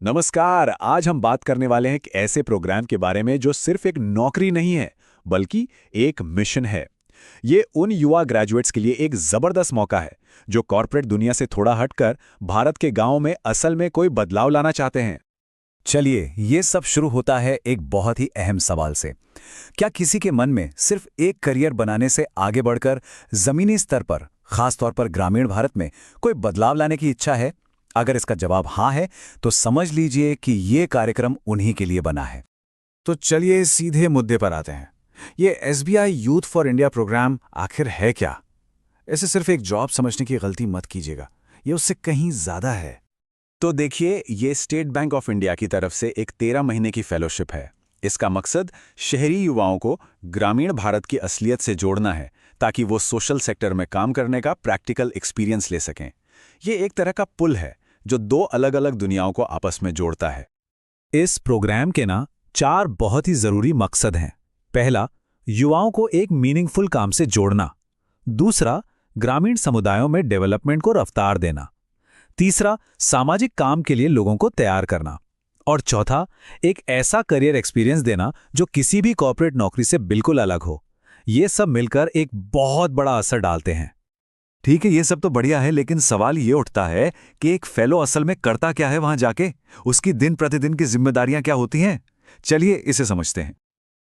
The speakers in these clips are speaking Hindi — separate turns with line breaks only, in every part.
नमस्कार। आज हम बात करने वाले हैं एक ऐसे प्रोग्राम के बारे में जो सिर्फ एक नौकरी नहीं है बल्कि एक मिशन है। ये उन युवा ग्रेजुएट्स के लिए एक जबरदस्त मौका है जो कॉर्पोरेट दुनिया से थोड़ा हटकर भारत के गांव में असल में कोई बदलाव लाना चाहते हैं।
चलिए, ये सब शुरू होता है एक बहुत ही अहम सवाल से। क्या किसी के मन में सिर्फ एक करियर बनाने से आगे बढ़कर जमीनी स्तर पर, खासतौर पर ग्रामीण भारत में, कोई बदलाव लाने की इच्छा है? अगर इसका जवाब हाँ है, तो समझ लीजिए कि ये कार्यक्रम उन्हीं के लिए बना है।
तो चलिए सीधे मुद्दे पर आते हैं। ये SBI youth for India program आखिर है क्या? इसे सिर्फ एक जॉब समझने की गलती मत कीजिएगा, ये उससे कहीं ज्यादा है।
तो देखिए, ये स्टेट बैंक ऑफ इंडिया की तरफ से एक 13 महीने की फेलोशिप है। इसका मकसद शहरी युवाओं को ग्रामीण भारत की असलियत से जोड़ना है ताकि वो सोशल सेक्टर में काम करने का प्रैक्टिकल एक्सपीरियंस ले सकें। ये एक तरह का पुल है जो दो अलग अलग दुनियाओं को आपस में जोड़ता है।
इस प्रोग्राम के ना 4 बहुत ही जरूरी मकसद हैं। पहला, युवाओं को एक मीनिंगफुल काम से जोड़ना। दूसरा, ग्रामीण समुदायों में डेवलपमेंट को रफ्तार देना। तीसरा, सामाजिक काम के लिए लोगों को तैयार करना। और चौथा, एक ऐसा करियर एक्सपीरियंस देना जो किसी भी कॉर्पोरेट नौकरी से बिल्कुल अलग हो। ये सब मिलकर एक बहुत बड़ा असर डालते हैं।
ठीक है, ये सब तो बढ़िया है, लेकिन सवाल ये उठता है कि एक फेलो असल में करता क्या है वहां जाके? उसकी दिन प्रतिदिन की जिम्मेदारियां क्या होती हैं? चलिए इसे समझते हैं।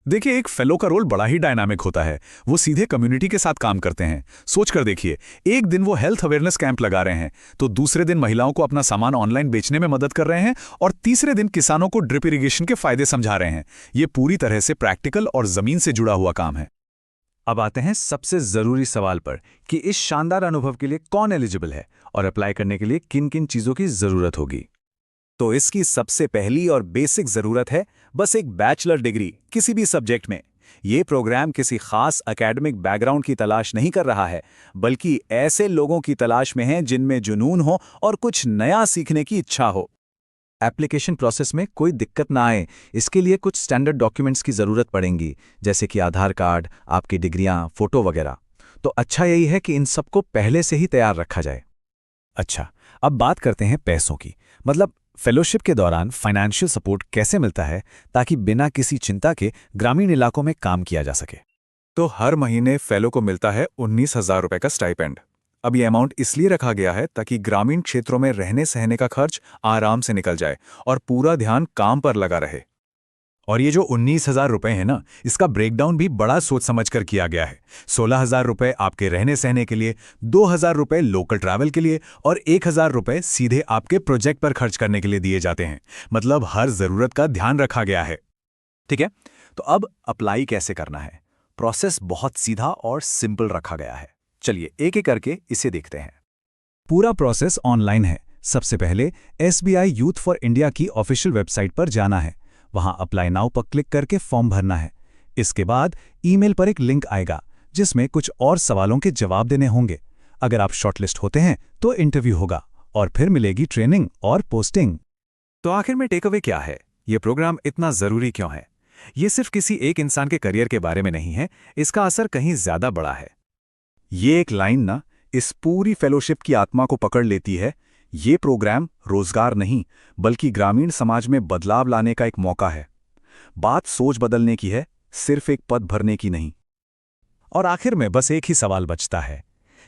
देखिए, एक फेलो का रोल बड़ा ही डायनामिक होता है। वो सीधे कम्युनिटी के साथ काम करते हैं। सोच कर देखिए, एक दिन वो हेल्थ अवेयरनेस कैंप लगा रहे हैं, तो दूसरे दिन महिलाओं को अपना सामान ऑनलाइन बेचने में मदद कर रहे हैं, और तीसरे दिन किसानों को ड्रिप इरिगेशन के फायदे समझा रहे हैं। ये पूरी तरह से प्रैक्टिकल और जमीन से जुड़ा हुआ काम है।
अब आते हैं सबसे जरूरी सवाल पर कि इस शानदार अनुभव के लिए कौन एलिजिबल है और अप्लाई करने के लिए किन किन चीजों की जरूरत होगी।
तो इसकी सबसे पहली और बेसिक जरूरत है बस एक बैचलर डिग्री किसी भी सब्जेक्ट में। ये प्रोग्राम किसी खास एकेडमिक बैकग्राउंड की तलाश नहीं कर रहा है, बल्कि ऐसे लोगों की तलाश में है जिनमें जुनून हो और कुछ नया सीखने की इच्छा हो। एप्लीकेशन प्रोसेस में कोई दिक्कत ना आए, इसके लिए कुछ स्टैंडर्ड डॉक्यूमेंट्स की ज़रूरत पड़ेंगी, जैसे कि आधार कार्ड, आपकी डिग्रियां, फोटो वगैरह। तो अच्छा यही है कि इन सबको पहले से ही तैयार रखा जाए।
अच्छा, अब बात करते हैं पैसों की। मतलब फेलोशिप के दौरान फाइनेंशियल सपोर्ट कैसे मिलता है ताकि बिना किसी चिंता के ग्रामीण इलाकों में काम किया जा सके। तो हर महीने फेलो को मिलता है 19,000 रुपए का स्टाइपेंड। अब ये अमाउंट इसलिए रखा गया है ताकि ग्रामीण क्षेत्रों में रहने सहने का खर्च आराम से निकल जाए और पूरा ध्यान काम पर लगा रहे। और ये जो 19,000 रुपए है ना, इसका ब्रेकडाउन भी बड़ा सोच समझकर किया गया है। 16,000 रुपए आपके रहने सहने के लिए, 2,000 रुपए लोकल ट्रैवल के लिए और 1,000 रुपए सीधे आपके प्रोजेक्ट पर खर्च करने के लिए दिए जाते हैं। मतलब हर जरूरत का ध्यान रखा गया है।
ठीक है, तो अब अप्लाई कैसे करना है? प्रोसेस बहुत सीधा और सिंपल रखा गया है। चलिए एक एक करके इसे देखते हैं।
पूरा प्रोसेस ऑनलाइन है। सबसे पहले एसबीआई यूथ फॉर इंडिया की ऑफिशियल वेबसाइट पर जाना है। वहां अप्लाई नाउ पर क्लिक करके फॉर्म भरना है। इसके बाद ईमेल पर एक लिंक आएगा जिसमें कुछ और सवालों के जवाब देने होंगे। अगर आप शॉर्टलिस्ट होते हैं तो इंटरव्यू होगा और फिर मिलेगी ट्रेनिंग और पोस्टिंग। तो आखिर में टेक अवे क्या है? ये प्रोग्राम इतना जरूरी क्यों है? ये सिर्फ किसी एक इंसान के करियर के बारे में नहीं है, इसका असर कहीं ज्यादा बड़ा है।
ये एक लाइन ना इस पूरी फेलोशिप की आत्मा को पकड़ लेती है। ये प्रोग्राम रोजगार नहीं बल्कि ग्रामीण समाज में बदलाव लाने का एक मौका है। बात सोच बदलने की है, सिर्फ एक पद भरने की नहीं।
और आखिर में बस एक ही सवाल बचता है।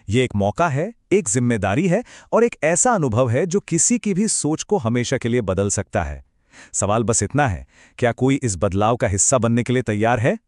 ये एक मौका है, एक जिम्मेदारी है और एक ऐसा अनुभव है जो किसी की भी सोच को हमेशा के लिए बदल सकता है। सवाल बस इतना है, क्या कोई इस बदलाव का हिस्सा बनने के लिए तैयार है?